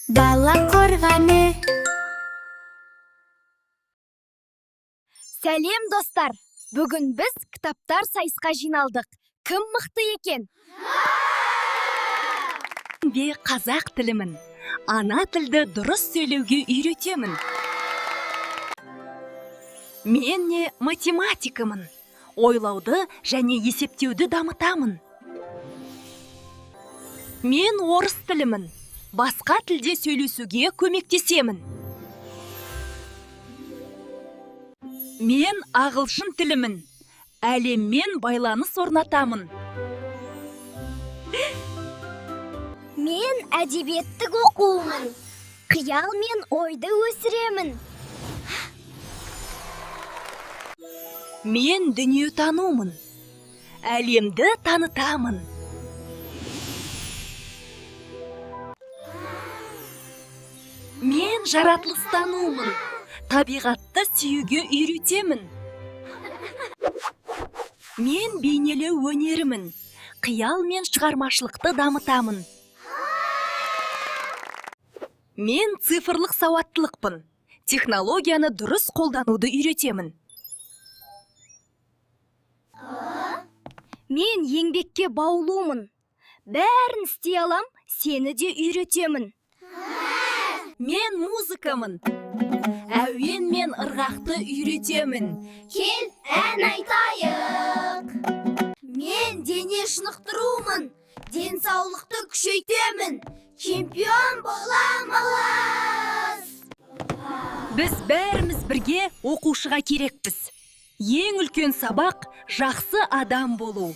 Дала қорғаны. Сәлем достар! Бүгін біз кітаптар сайысқа жиналдық. Кім мықты екен? Мен қазақ тілімін. Ана тілді дұрыс сөйлеуге үйретемін. Мен математикамын. Ойлауды және есептеуді дамытамын. Мен орыс тілімін. Басқа тілде сөйлесуге көмектесемін. Мен ағылшын тілімін. Әлеммен байланыс орнатамын. Мен әдебиеттік оқуымын. Қиял мен ойды өсіремін. Мен дүниетанумын. Әлемді танытамын. Мен жаратылыстанумын. Табиғатты сүюге үйретемін. Мен бейнелеу өнерімін. Қиял мен шығармашылықты дамытамын. Мен цифрлық сауаттылықпын. Технологияны дұрыс қолдануды үйретемін. Мен еңбекке баулумын. Бәрін істей алам, сені де үйретемін. Мен музыкамын. Әуен мен ырғақты үйретемін. Кел, ән айтайық. Мен дене шынықтырумын. Денсаулықты күшейтемін. Чемпион боламыз. Біз бәріміз бірге оқушыға керекпіз. Ең үлкен сабақ жақсы адам болу.